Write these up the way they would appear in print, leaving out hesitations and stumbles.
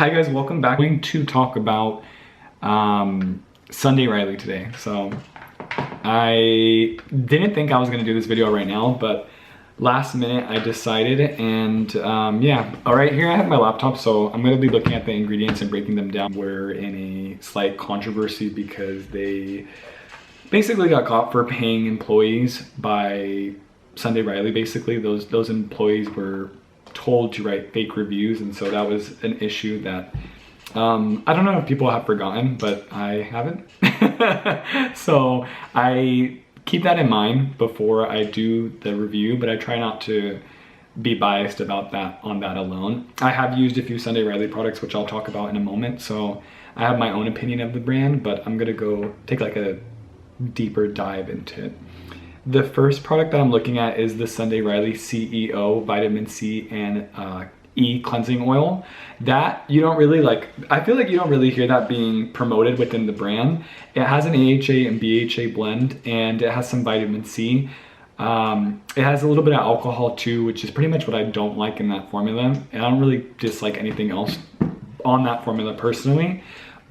Hi guys, welcome back. I'm going to talk about Sundayriley today. So I didn't think I was going to do this video right now, but last minute I decided, and yeah. All right, here I have my laptop, so I'm going to be looking at the ingredients and breaking them down. We're in a slight controversy because they basically got caught for paying employees by Sundayriley. Basically, those employees were told to write fake reviews, and so that was an issue that I don't know if people have forgotten, but I haven't. So I keep that in mind before I do the review, but I try not to be biased about that on that alone. I have used a few Sundayriley products, which I'll talk about in a moment, so I have my own opinion of the brand, but I'm gonna go take like a deeper dive into it. The first product that I'm looking at is the Sundayriley CEO Vitamin C and E Cleansing Oil. That you don't really like, I feel like you don't really hear that being promoted within the brand. It has an AHA and BHA blend, and it has some vitamin C. It has a little bit of alcohol too, which is pretty much what I don't like in that formula. And I don't really dislike anything else on that formula personally,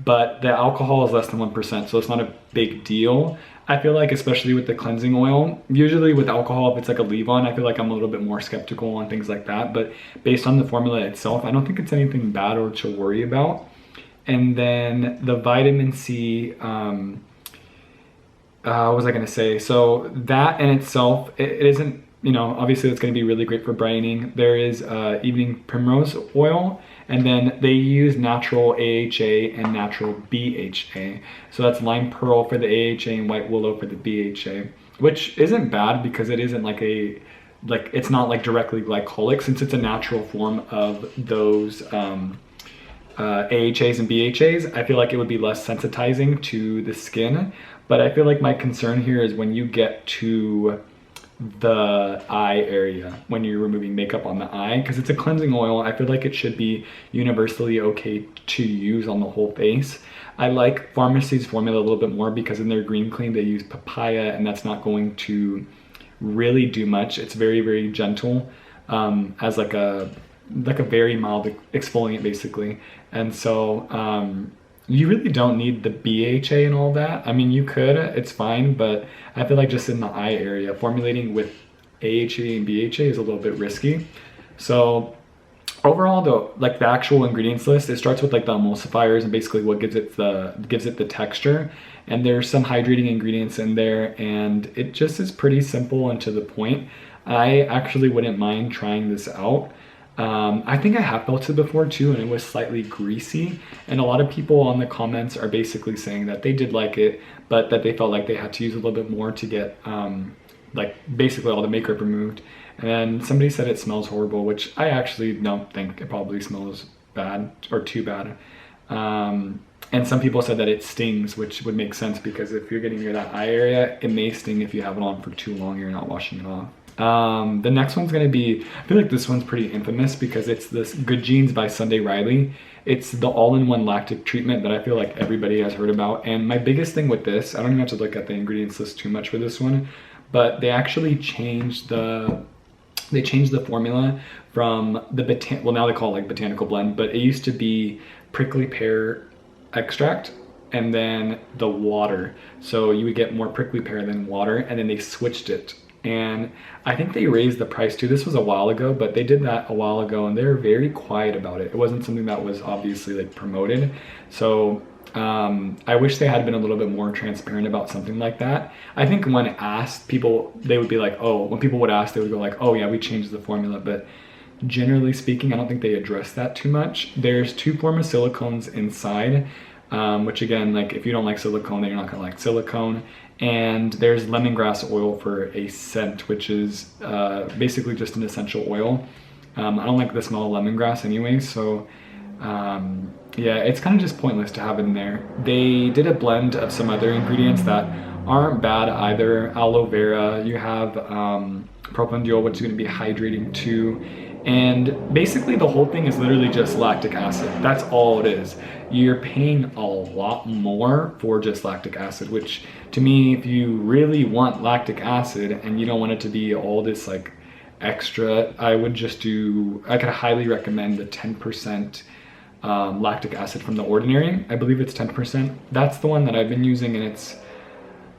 but the alcohol is less than 1%, so it's not a big deal. I feel like, especially with the cleansing oil, usually with alcohol, if it's like a leave-on, I feel like I'm a little bit more skeptical on things like that. But based on the formula itself, I don't think it's anything bad or to worry about. And then the vitamin C, what was I gonna say? So that in itself, it isn't, you know, obviously it's gonna be really great for brightening. There is evening primrose oil, and then they use natural AHA and natural BHA. So that's lime pearl for the AHA and white willow for the BHA, which isn't bad because it isn't like it's not like directly glycolic, since it's a natural form of those AHAs and BHAs. I feel like it would be less sensitizing to the skin, but I feel like my concern here is when you get to the eye area, when you're removing makeup on the eye, because it's a cleansing oil. I feel like it should be universally okay to use on the whole face. I like Pharmacy's formula a little bit more because in their green clean they use papaya, and that's not going to really do much. It's very, very gentle, as like a very mild exfoliant basically. And so you really don't need the BHA and all that. I mean, you could, it's fine, but I feel like just in the eye area, formulating with AHA and BHA is a little bit risky. So overall though, like the actual ingredients list, it starts with like the emulsifiers and basically what gives it the texture. And there's some hydrating ingredients in there, and it just is pretty simple and to the point. I actually wouldn't mind trying this out. I think I have felt it before too, and it was slightly greasy, and a lot of people on the comments are basically saying that they did like it, but that they felt like they had to use a little bit more to get like basically all the makeup removed. And then somebody said it smells horrible, which I actually don't think it probably smells bad or too bad. And some people said that it stings, which would make sense because if you're getting near that eye area, it may sting if you have it on for too long and you're not washing it off. The next one's gonna be, I feel like this one's pretty infamous because it's this Good Genes by Sundayriley. It's the all-in-one lactic treatment that I feel like everybody has heard about. And my biggest thing with this, I don't even have to look at the ingredients list too much for this one, but they actually changed the formula from the well, now they call it like botanical blend, but it used to be prickly pear extract and then the water. So you would get more prickly pear than water, and then they switched it. And I think they raised the price too. This was a while ago, but they did that a while ago, and they were very quiet about it. It wasn't something that was obviously like promoted. So I wish they had been a little bit more transparent about something like that. I think when asked, people, they would be like, oh, when people would ask, they would go like, oh yeah, we changed the formula. But generally speaking, I don't think they address that too much. There's 2 forms of silicones inside, which again, like if you don't like silicone, then you're not gonna like silicone. And there's lemongrass oil for a scent, which is basically just an essential oil. I don't like the smell of lemongrass anyway, so yeah, it's kind of just pointless to have in there. They did a blend of some other ingredients that aren't bad either. Aloe vera, you have propandiol, which is going to be hydrating too. And basically the whole thing is literally just lactic acid. That's all it is. You're paying a lot more for just lactic acid, which to me, if you really want lactic acid and you don't want it to be all this like extra, I could highly recommend the 10% lactic acid from The Ordinary. I believe it's 10%. That's the one that I've been using, and it's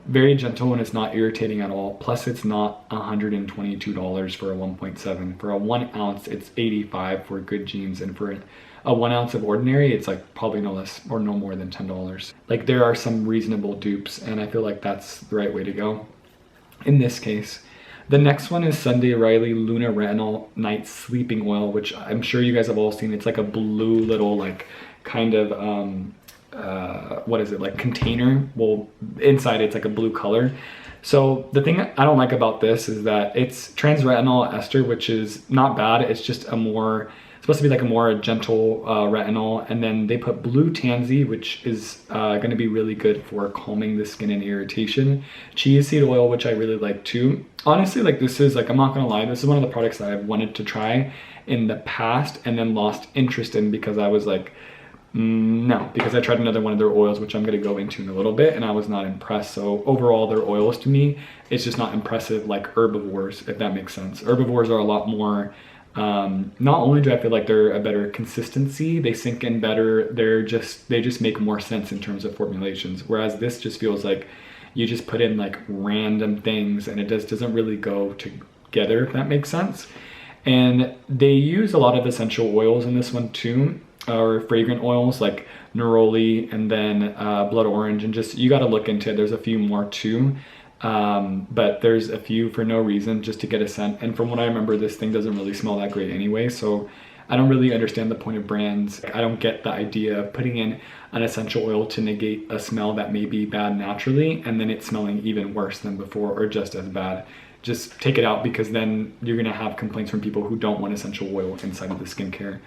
very gentle and it's not irritating at all. Plus it's not $122 for a 1.7. For a 1 ounce, it's $85 for good jeans, and for a 1 ounce of Ordinary, it's like probably no less or no more than $10. Like, there are some reasonable dupes, and I feel like that's the right way to go in this case. The next one is Sundayriley Luna Retinol Night Sleeping Oil, which I'm sure you guys have all seen. It's like a blue little like kind of what is it, like container? Well, inside it's like a blue color. So the thing I don't like about this is that it's trans retinol ester, which is not bad. It's just a more, it's supposed to be like a more gentle retinol, and then they put blue tansy, which is going to be really good for calming the skin and irritation. Chia seed oil, which I really like too. Honestly, like, this is like, I'm not gonna lie, this is one of the products that I've wanted to try in the past and then lost interest in because I was like, no, because I tried another one of their oils, which I'm going to go into in a little bit, and I was not impressed. So overall, their oils to me, it's just not impressive like herbivores, if that makes sense. Herbivores are a lot more, not only do I feel like they're a better consistency, they sink in better, they just make more sense in terms of formulations. Whereas this just feels like you just put in like random things and it just doesn't really go together, if that makes sense. And they use a lot of essential oils in this one too, or fragrant oils like neroli and then blood orange, and just, you got to look into it. There's a few more too, but there's a few for no reason, just to get a scent. And from what I remember, this thing doesn't really smell that great anyway, so I don't really understand the point of brands. I don't get the idea of putting in an essential oil to negate a smell that may be bad naturally and then it's smelling even worse than before or just as bad. Just take it out, because then you're going to have complaints from people who don't want essential oil inside of the skincare.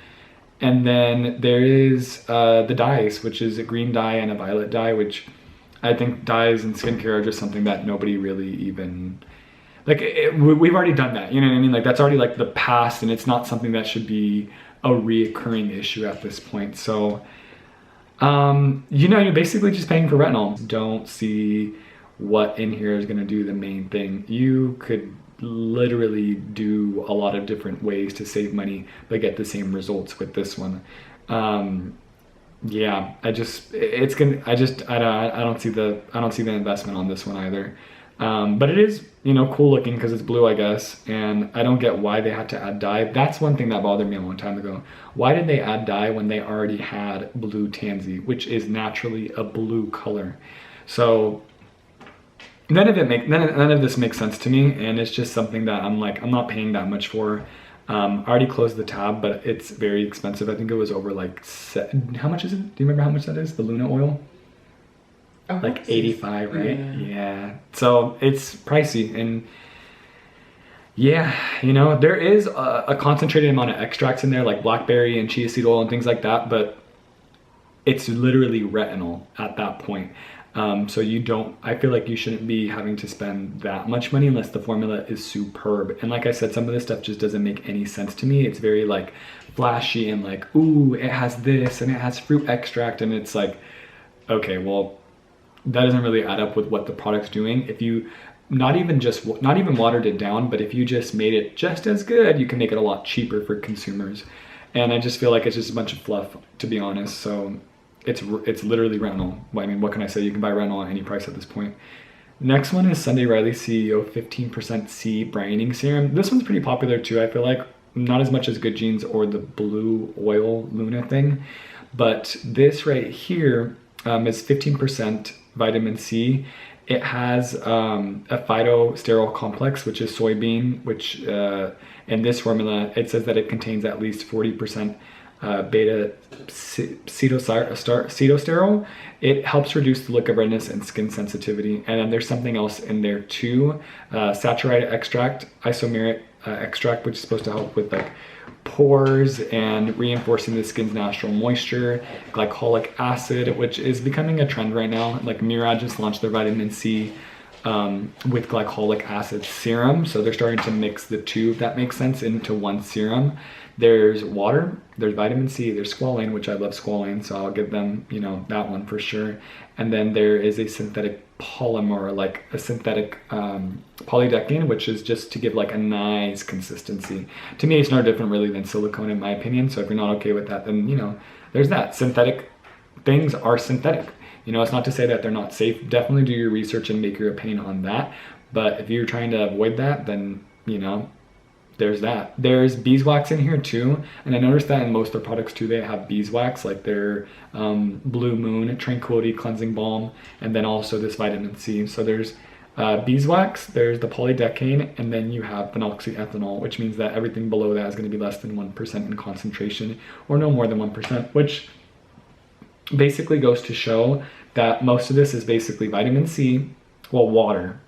And then there is the dyes, which is a green dye and a violet dye, which I think dyes in skincare are just something that nobody really even, like, we've already done that, you know what I mean? Like, that's already like the past, and it's not something that should be a reoccurring issue at this point. So, you know, you're basically just paying for retinol. Don't see what in here is going to do the main thing. You could literally do a lot of different ways to save money but get the same results with this one. Yeah, I don't see the investment on this one either. But it is, you know, cool looking because it's blue, I guess, and I don't get why they had to add dye. That's one thing that bothered me a long time ago. Why did they add dye when they already had blue tansy, which is naturally a blue color? So none of this makes sense to me, and it's just something that I'm like, I'm not paying that much for. I already closed the tab, but it's very expensive. I think it was over like, how much is it? Do you remember how much that is? The Luna oil? Oh, like 85, right? Yeah. So it's pricey, and yeah, you know, there is a concentrated amount of extracts in there, like blackberry and chia seed oil and things like that, but it's literally retinol at that point. So I feel like you shouldn't be having to spend that much money unless the formula is superb. And like I said, some of this stuff just doesn't make any sense to me. It's very like flashy and like, ooh, it has this and it has fruit extract. And it's like, okay, well, that doesn't really add up with what the product's doing. If you not even watered it down, but if you just made it just as good, you can make it a lot cheaper for consumers. And I just feel like it's just a bunch of fluff, to be honest. So it's literally retinol. I mean, what can I say? You can buy retinol at any price at this point. Next one is Sundayriley CEO 15% C Brining Serum. This one's pretty popular too, I feel like. Not as much as Good Genes or the blue oil Luna thing. But this right here is 15% vitamin C. It has a phytosterol complex, which is soybean, which in this formula, it says that it contains at least 40% beta cetosterol. It helps reduce the look of redness and skin sensitivity. And then there's something else in there too, saccharide extract, isomeric extract, which is supposed to help with like pores and reinforcing the skin's natural moisture, glycolic acid, which is becoming a trend right now. Like Mira just launched their vitamin C with glycolic acid serum. So they're starting to mix the two, if that makes sense, into one serum. There's water, there's vitamin C, there's squalane, which I love squalane, so I'll give them, you know, that one for sure. And then there is a synthetic polymer, like a synthetic polydecane, which is just to give like a nice consistency. To me, it's no different really than silicone in my opinion. So if you're not okay with that, then, you know, there's that. Synthetic things are synthetic. You know, it's not to say that they're not safe. Definitely do your research and make your opinion on that. But if you're trying to avoid that, then, you know, there's that. There's beeswax in here too. And I noticed that in most of their products too, they have beeswax, like their Blue Moon Tranquility Cleansing Balm, and then also this vitamin C. So there's beeswax, there's the polydecane, and then you have phenoxyethanol, which means that everything below that is going to be less than 1% in concentration, or no more than 1%, which basically goes to show that most of this is basically vitamin C, well, water,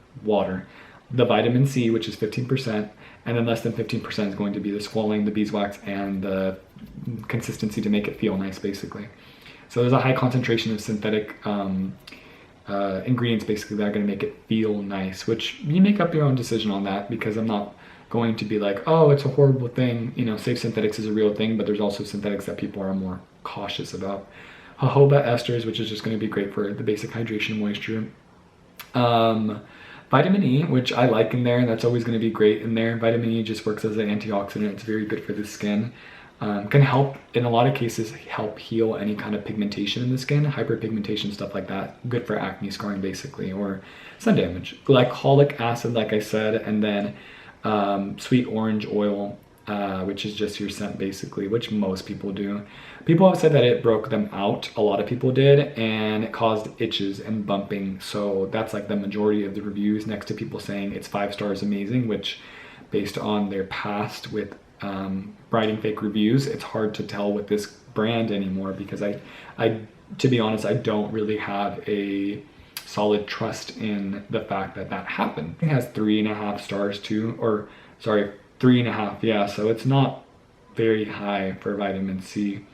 the vitamin C, which is 15%, and then less than 15% is going to be the squalane, the beeswax, and the consistency to make it feel nice, basically. So there's a high concentration of synthetic ingredients, basically, that are going to make it feel nice, which you make up your own decision on that, because I'm not going to be like, oh, it's a horrible thing. You know, safe synthetics is a real thing, but there's also synthetics that people are more cautious about. Jojoba esters, which is just going to be great for the basic hydration and moisture. Vitamin E, which I like in there, that's always going to be great in there. Vitamin E just works as an antioxidant. It's very good for the skin. Can help, in a lot of cases, help heal any kind of pigmentation in the skin, hyperpigmentation, stuff like that. Good for acne scarring, basically, or sun damage. Glycolic acid, like I said, and then sweet orange oil, which is just your scent, basically, which most people do. People have said that it broke them out. A lot of people did, and it caused itches and bumping. So that's like the majority of the reviews, next to people saying it's 5 stars amazing, which based on their past with brining fake reviews, it's hard to tell with this brand anymore, because I to be honest, I don't really have a solid trust in the fact that that happened. It has 3.5 stars too, or sorry, 3.5, yeah, so it's not very high for vitamin C.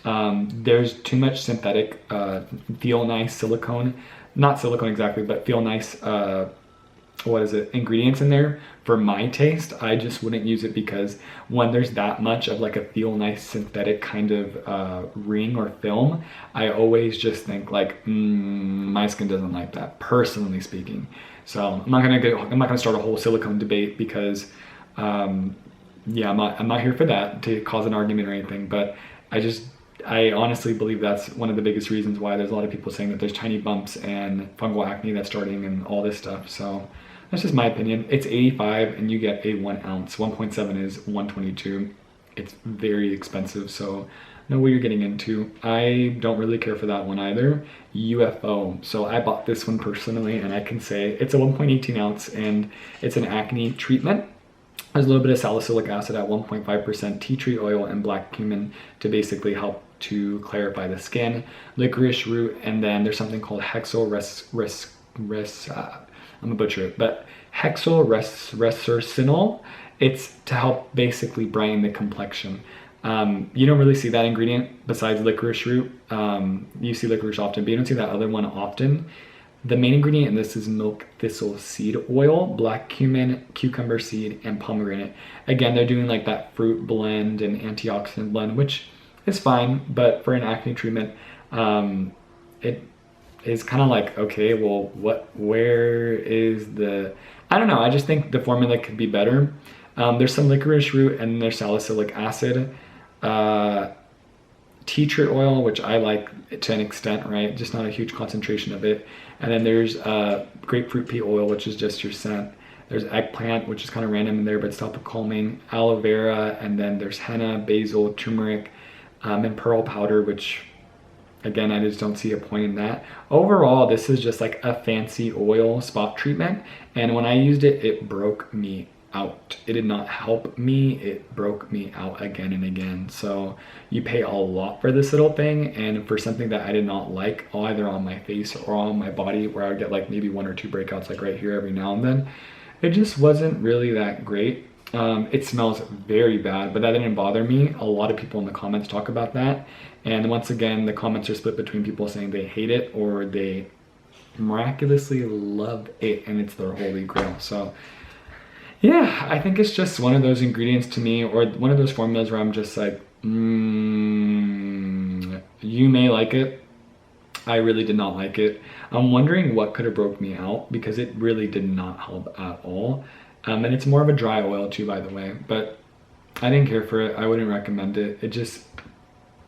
There's too much synthetic feel nice silicone, not silicone exactly, but feel nice ingredients in there. For my taste, I just wouldn't use it, because when there's that much of like a feel nice synthetic kind of ring or film, I always just think like, my skin doesn't like that, personally speaking. So I'm not gonna start a whole silicone debate, because yeah, I'm not here for that to cause an argument or anything, but I honestly believe that's one of the biggest reasons why there's a lot of people saying that there's tiny bumps and fungal acne that's starting and all this stuff. So that's just my opinion. It's 85 and you get a 1 ounce. 1.7 is 122. It's very expensive, so know what you're getting into. I don't really care for that one either. UFO. So I bought this one personally, and I can say it's a 1.18 ounce and it's an acne treatment. There's a little bit of salicylic acid at 1.5%, tea tree oil, and black cumin to basically help to clarify the skin, licorice root, and then there's something called I'm gonna butcher it, but hexylresorcinol. It's to help basically brine the complexion. You don't really see that ingredient besides licorice root. You see licorice often, but you don't see that other one often. The main ingredient in this is milk thistle seed oil, black cumin, cucumber seed, and pomegranate. Again, they're doing like that fruit blend and antioxidant blend, which is fine, but for an acne treatment, it is kind of like, okay, well, where is the, I don't know, I just think the formula could be better. There's some licorice root and there's salicylic acid. Tea tree oil, which I like to an extent, right? Just not a huge concentration of it. And then there's grapefruit pea oil, which is just your scent. There's eggplant, which is kind of random in there, but it's help calming. Aloe vera, and then there's henna, basil, turmeric, and pearl powder, which again, I just don't see a point in that. Overall, this is just like a fancy oil spot treatment. And when I used it, it broke me out. It did not help me. It broke me out again and again. So you pay a lot for this little thing, and for something that I did not like, either on my face or on my body, where I would get like maybe 1 or 2 breakouts like right here every now and then, it just wasn't really that great. It smells very bad, but that didn't bother me. A lot of people in the comments talk about that, and once again, the comments are split between people saying they hate it or they miraculously love it, and it's their holy grail. So yeah, I think it's just one of those ingredients to me, or one of those formulas where I'm just like, you may like it. I really did not like it. I'm wondering what could have broke me out, because it really did not help at all. And it's more of a dry oil too, by the way, but I didn't care for it. I wouldn't recommend it. It just,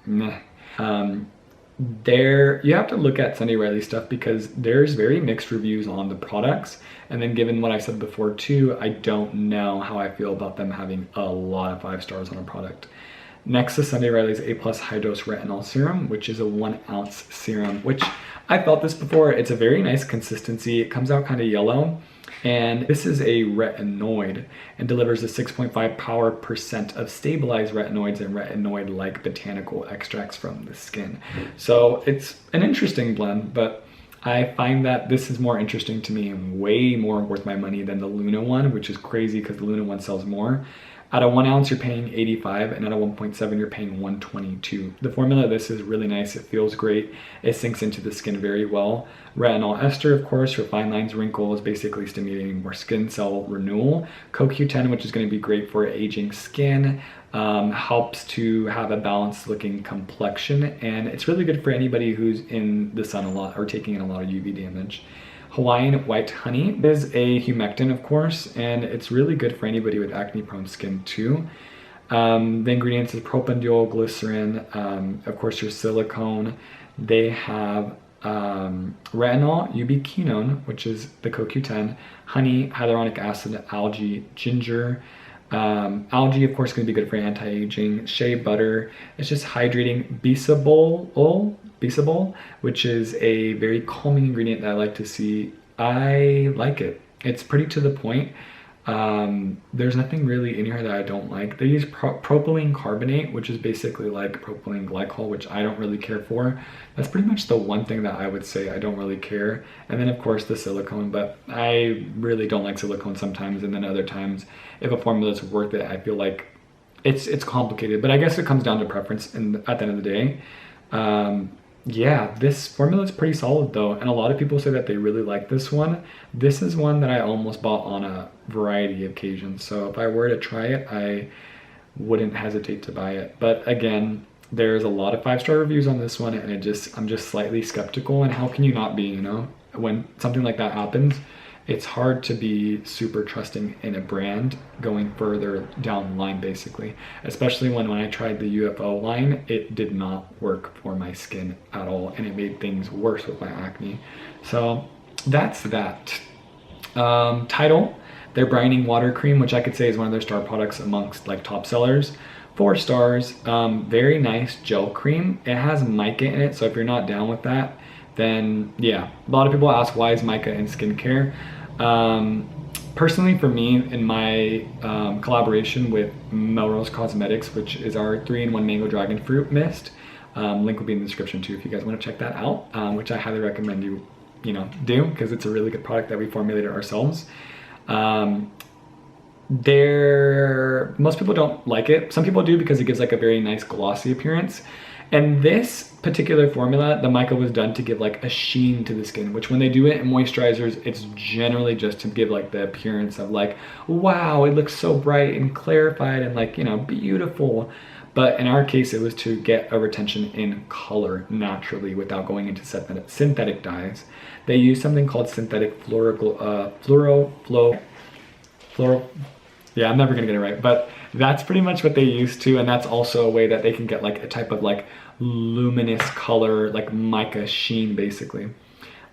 meh. You have to look at Sunday Riley stuff, because there's very mixed reviews on the products. And then given what I said before too, I don't know how I feel about them having a lot of 5 stars on a product. Next is Sunday Riley's A+ High Dose Retinol Serum, which is a 1 ounce serum, which I felt this before. It's a very nice consistency. It comes out kind of yellow. And this is a retinoid and delivers a 6.5 power percent of stabilized retinoids and retinoid-like botanical extracts from the skin. So it's an interesting blend, but I find that this is more interesting to me and way more worth my money than the Luna one, which is crazy because the Luna one sells more. At a 1 ounce, you're paying 85, and at a 1.7, you're paying 122. The formula of this is really nice. It feels great. It sinks into the skin very well. Retinol ester, of course, for fine lines, wrinkles, basically stimulating more skin cell renewal. CoQ10, which is going to be great for aging skin, helps to have a balanced looking complexion, and it's really good for anybody who's in the sun a lot or taking in a lot of UV damage. Hawaiian white honey is a humectant, of course, and it's really good for anybody with acne-prone skin too. The ingredients is propanediol, glycerin, of course your silicone. They have retinol, ubiquinone, which is the CoQ10, honey, hyaluronic acid, algae, ginger. Algae, of course, going to be good for anti-aging. Shea butter. It's just hydrating. Bisabol, which is a very calming ingredient that I like to see. I like it. It's pretty to the point. There's nothing really in here that I don't like. They use propylene carbonate, which is basically like propylene glycol, which I don't really care for. That's pretty much the one thing that I would say I don't really care. And then of course the silicone, but I really don't like silicone sometimes, and then other times if a formula is worth it, I feel like it's complicated, but I guess it comes down to preference at the end of the day. Yeah, this formula is pretty solid though, and a lot of people say that they really like this one. This is one that I almost bought on a variety of occasions, so if I were to try it, I wouldn't hesitate to buy it. But again, there's a lot of 5-star reviews on this one, and I'm just slightly skeptical, and how can you not be, you know? When something like that happens, it's hard to be super trusting in a brand going further down the line, basically. Especially when I tried the UFO line, it did not work for my skin at all, and it made things worse with my acne. So that's that. Tidal, their brining water cream, which I could say is one of their star products amongst like top sellers. 4 stars, very nice gel cream. It has mica in it, so if you're not down with that, then yeah. A lot of people ask, why is mica in skincare? Personally for me, in my collaboration with Melrose Cosmetics, which is our 3-in-1 mango dragon fruit mist, link will be in the description too if you guys want to check that out, which I highly recommend you do, because it's a really good product that we formulated ourselves. Most people don't like it. Some people do because it gives like a very nice glossy appearance. And this particular formula, the mica was done to give like a sheen to the skin, which when they do it in moisturizers, it's generally just to give like the appearance of like, wow, it looks so bright and clarified and like, beautiful. But in our case, it was to get a retention in color naturally without going into synthetic dyes. They use something called synthetic yeah, I'm never gonna get it right, but that's pretty much what they use too, and that's also a way that they can get like a type of like luminous color, like mica sheen basically.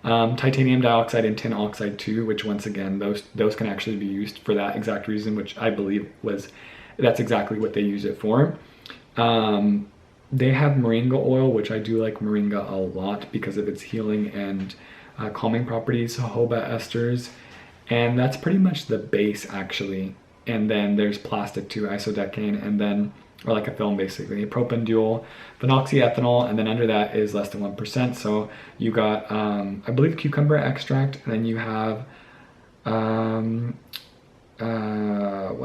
Titanium dioxide and tin oxide too, which once again, those can actually be used for that exact reason, which I believe that's exactly what they use it for. They have moringa oil, which I do like moringa a lot because of its healing and calming properties, jojoba esters, and that's pretty much the base actually. And then there's plastic too, isodecane, and then, or like a film basically, propanediol, phenoxyethanol, and then under that is less than 1%. So you got, I believe, cucumber extract, and then you have, what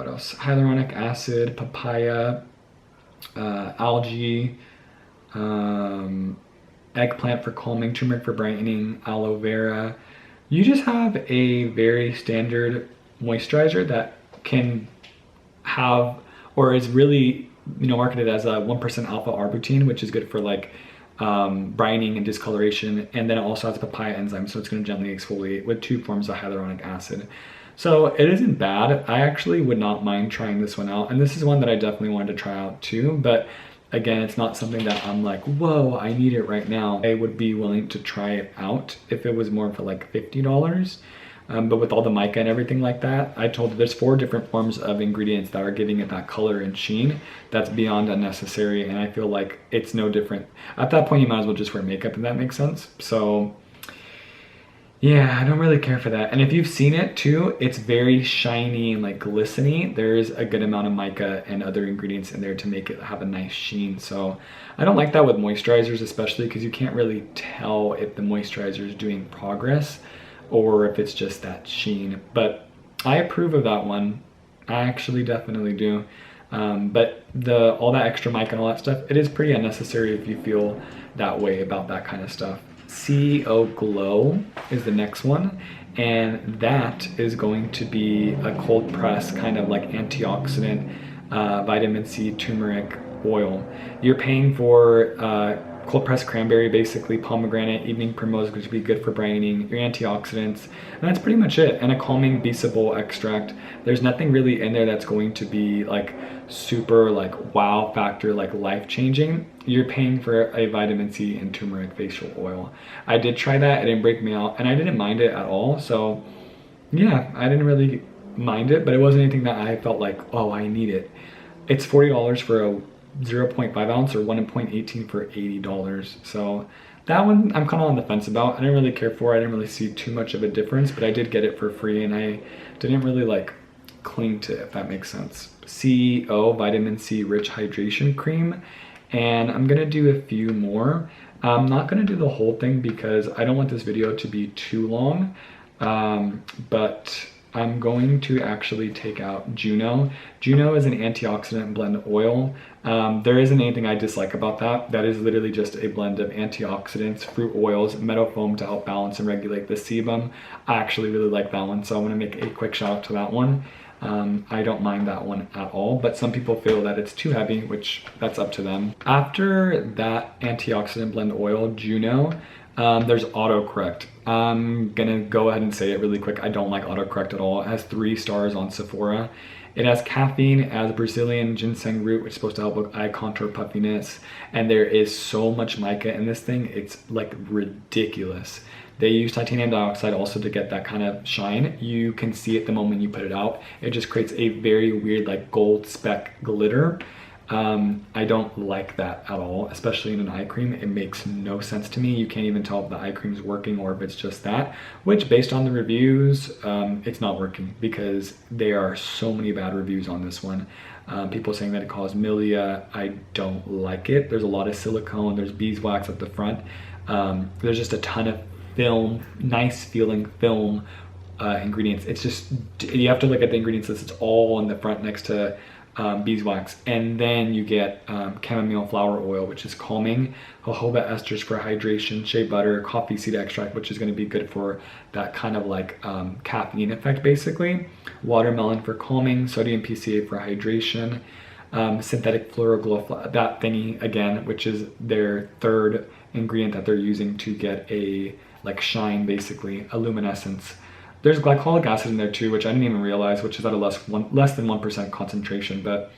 else? Hyaluronic acid, papaya, algae, and eggplant for calming, turmeric for brightening, aloe vera. You just have a very standard moisturizer that can have, or is really, marketed as a 1% alpha arbutin, which is good for like brining and discoloration. And then it also has a papaya enzyme, so it's going to gently exfoliate with 2 forms of hyaluronic acid. So it isn't bad. I actually would not mind trying this one out. And this is one that I definitely wanted to try out too. But again, it's not something that I'm like, whoa, I need it right now. I would be willing to try it out if it was more for like $50. But with all the mica and everything like that, I told you there's 4 different forms of ingredients that are giving it that color and sheen that's beyond unnecessary. And I feel like it's no different. At that point, you might as well just wear makeup, if that makes sense. So yeah, I don't really care for that. And if you've seen it too, it's very shiny and like glistening. There's a good amount of mica and other ingredients in there to make it have a nice sheen. So I don't like that with moisturizers, especially because you can't really tell if the moisturizer is doing progress or if it's just that sheen. But I approve of that one. I actually definitely do. But all that extra mica and all that stuff, it is pretty unnecessary if you feel that way about that kind of stuff. CEO Glow is the next one, and that is going to be a cold press kind of like antioxidant vitamin C turmeric oil. You're paying for cold pressed cranberry, basically pomegranate, evening primrose, which would be good for brightening, your antioxidants, and that's pretty much it. And a calming beesabowl extract. There's nothing really in there that's going to be like super like wow factor, like life changing. You're paying for a vitamin C and turmeric facial oil. I did try that, it didn't break me out, and I didn't mind it at all. So yeah, I didn't really mind it, but it wasn't anything that I felt like, oh, I need it. It's $40 for a 0.5 ounce or 1.18 for $80. So that one I'm kind of on the fence about. I didn't really care for. I didn't really see too much of a difference, but I did get it for free and I didn't really like cling to it, if that makes sense. CEO Vitamin C Rich Hydration Cream. And I'm gonna do a few more. I'm not gonna do the whole thing because I don't want this video to be too long, but I'm going to actually take out Juno. Juno is an antioxidant blend oil. There isn't anything I dislike about that. That is literally just a blend of antioxidants, fruit oils, meadow foam to help balance and regulate the sebum. I actually really like that one, so I'm gonna make a quick shout out to that one. I don't mind that one at all, but some people feel that it's too heavy, which that's up to them. After that antioxidant blend oil, Juno, there's autocorrect. I'm gonna go ahead and say it really quick. I don't like autocorrect at all. It has 3 stars on Sephora. It has caffeine, it has Brazilian ginseng root, which is supposed to help with eye contour puffiness. And there is so much mica in this thing, it's like ridiculous. They use titanium dioxide also to get that kind of shine. You can see it the moment you put it out. It just creates a very weird like gold speck glitter. I don't like that at all, especially in an eye cream. It makes no sense to me. You can't even tell if the eye cream is working or if it's just that, which based on the reviews, it's not working because there are so many bad reviews on this one. People saying that it causes milia. I don't like it. There's a lot of silicone, there's beeswax at the front. There's just a ton of film, nice feeling film ingredients. It's just, you have to look at the ingredients list. It's all on the front next to beeswax, and then you get chamomile flower oil, which is calming, jojoba esters for hydration, shea butter, coffee seed extract, which is going to be good for that kind of like caffeine effect basically, watermelon for calming, sodium PCA for hydration, synthetic Floroglow, that thingy again, which is their 3rd ingredient that they're using to get a like shine, basically a luminescence. There's glycolic acid in there too, which I didn't even realize, which is at a less than 1% concentration, but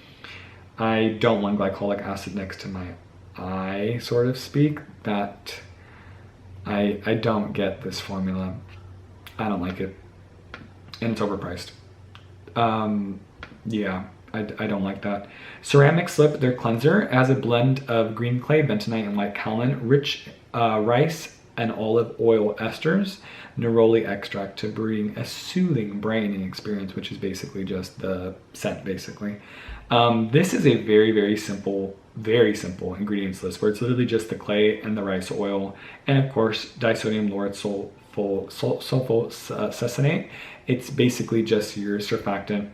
I don't want glycolic acid next to my eye, sort of speak. That I don't get this formula. I don't like it, and it's overpriced. Yeah, I don't like that. Ceramic Slip, their cleanser, has a blend of green clay, bentonite, and white kaolin, rich rice and olive oil esters, neroli extract to bring a soothing brightening experience, which is basically just the scent, basically. This is a very, very simple ingredients list where it's literally just the clay and the rice oil, and of course disodium lauryl sulfosuccinate. It's basically just your surfactant.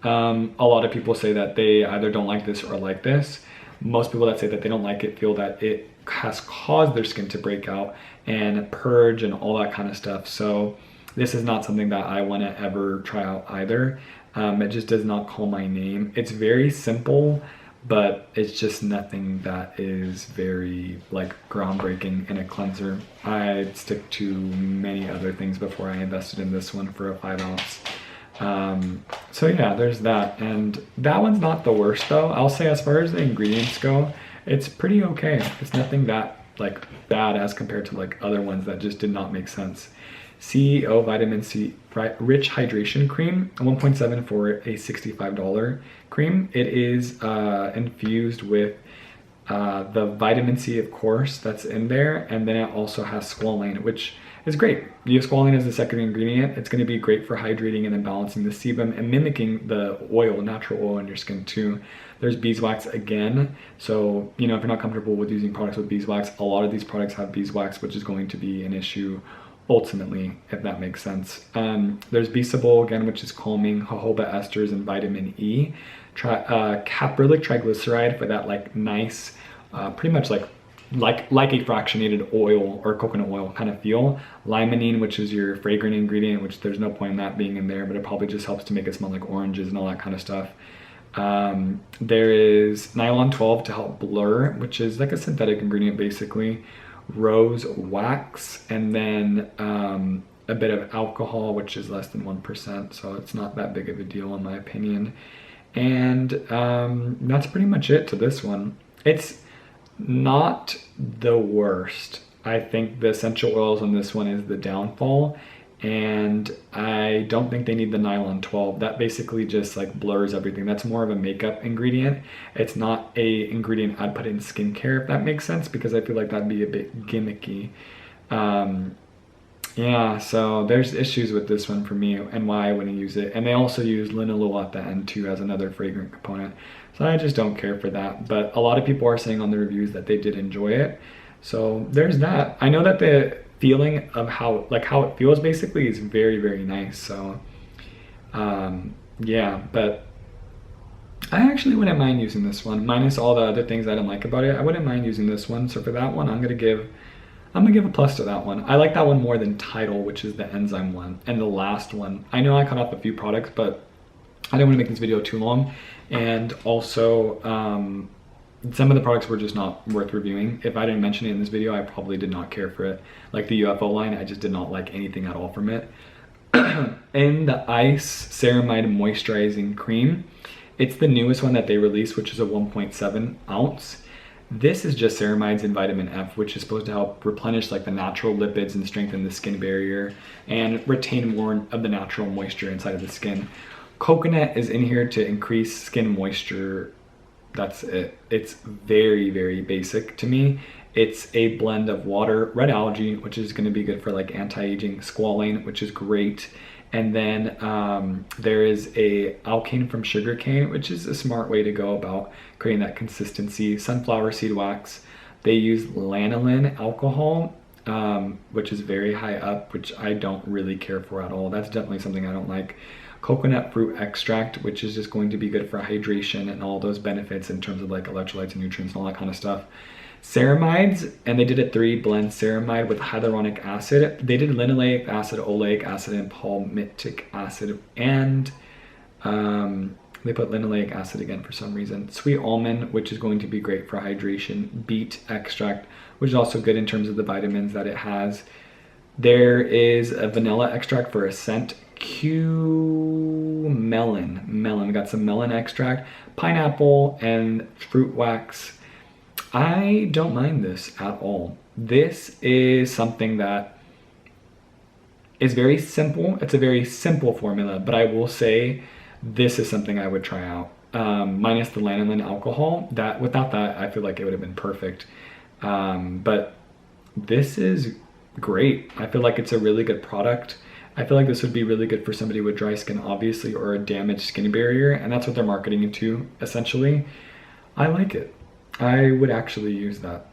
A lot of people say that they either don't like this or like this. Most people that say that they don't like it feel that it has caused their skin to break out and purge and all that kind of stuff. So this is not something that I want to ever try out either. It just does not call my name. It's very simple, but it's just nothing that is very like groundbreaking in a cleanser. I'd stick to many other things before I invested in this one for a 5 ounce. So yeah, there's that. And that one's not the worst though. I'll say as far as the ingredients go, it's pretty okay. It's nothing that like bad as compared to like other ones that just did not make sense. CEO Vitamin C Rich Hydration Cream, 1.7 for a $65 cream. It is infused with the vitamin C, of course, that's in there, and then it also has squalane, which is great. You have squalane as the second ingredient. It's going to be great for hydrating and then balancing the sebum and mimicking the oil, natural oil in your skin too. There's beeswax again, so you know, if you're not comfortable with using products with beeswax, a lot of these products have beeswax, which is going to be an issue ultimately, if that makes sense. There's irresistible again, which is calming, jojoba esters, and vitamin E. Caprylic triglyceride for that like nice, pretty much like a fractionated oil or coconut oil kind of feel. Limonene, which is your fragrant ingredient, which there's no point in that being in there, but it probably just helps to make it smell like oranges and all that kind of stuff. There is nylon 12 to help blur, which is like a synthetic ingredient basically. Rose wax, and then a bit of alcohol, which is less than 1%, so it's not that big of a deal in my opinion. And that's pretty much it to this one. It's not the worst. I think the essential oils on this one is the downfall, and I don't think they need the nylon 12. That basically just like blurs everything. That's more of a makeup ingredient. It's not a ingredient I'd put in skincare, if that makes sense, because I feel like that'd be a bit gimmicky. Yeah, so there's issues with this one for me and why I wouldn't use it. And they also use linalool at the end too as another fragrant component. So I just don't care for that. But a lot of people are saying on the reviews that they did enjoy it. So there's that. I know that the feeling of how it feels basically is very, very nice. So yeah, but I actually wouldn't mind using this one, minus all the other things I didn't like about it. I wouldn't mind using this one. So for that one, I'm gonna give a plus to that one. I like that one more than Tidal, which is the enzyme one, and the last one. I know I cut off a few products, but I didn't want to make this video too long, and also some of the products were just not worth reviewing. If I didn't mention it in this video, I probably did not care for it. Like the UFO line, I just did not like anything at all from it. And the Ice Ceramide Moisturizing Cream, it's the newest one that they released, which is a 1.7 ounce. This is just ceramides and vitamin F, which is supposed to help replenish like the natural lipids and strengthen the skin barrier and retain more of the natural moisture inside of the skin. Coconut is in here to increase skin moisture. That's it. It's very, very basic to me. It's a blend of water, red algae, which is going to be good for like anti-aging, squalane, which is great. And then there is a alkane from sugarcane, which is a smart way to go about creating that consistency. Sunflower seed wax. They use lanolin alcohol, which is very high up, which I don't really care for at all. That's definitely something I don't like. Coconut fruit extract, which is just going to be good for hydration and all those benefits in terms of like electrolytes and nutrients and all that kind of stuff. Ceramides, and they did a 3-blend ceramide with hyaluronic acid. They did linoleic acid, oleic acid, and palmitic acid, and they put linoleic acid again for some reason. Sweet almond, which is going to be great for hydration. Beet extract, which is also good in terms of the vitamins that it has. There is a vanilla extract for a scent. Melon. We got some melon extract, pineapple, and fruit wax. I don't mind this at all. This is something that is very simple. It's a very simple formula, but I will say this is something I would try out. Minus the lanolin alcohol. That without that, I feel like it would have been perfect. But this is great. I feel like it's a really good product. I feel like this would be really good for somebody with dry skin, obviously, or a damaged skin barrier, and that's what they're marketing it to, essentially. I like it. I would actually use that.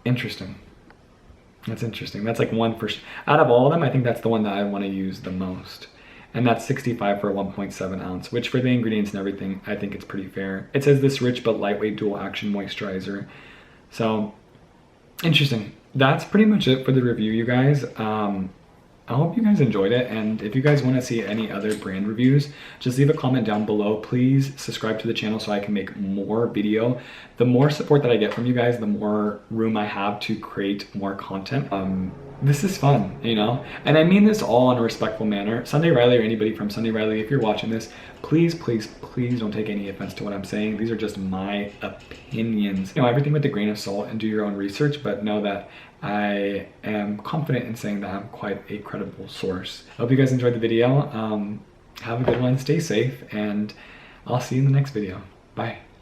Interesting. That's interesting. That's like one for out of all of them, I think that's the one that I want to use the most. And that's $65 for a 1.7 ounce, which for the ingredients and everything, I think it's pretty fair. It says this rich but lightweight dual action moisturizer. So interesting. That's pretty much it for the review, you guys. I hope you guys enjoyed it, and if you guys want to see any other brand reviews, just leave a comment down below. Please subscribe to the channel so I can make more video. The more support that I get from you guys, the more room I have to create more content. This is fun, you know? And I mean this all in a respectful manner. Sunday Riley or anybody from Sunday Riley, if you're watching this, please, please, please don't take any offense to what I'm saying. These are just my opinions. You know, everything with a grain of salt and do your own research, but know that I am confident in saying that I'm quite a credible source. I hope you guys enjoyed the video. Have a good one, stay safe, and I'll see you in the next video. Bye.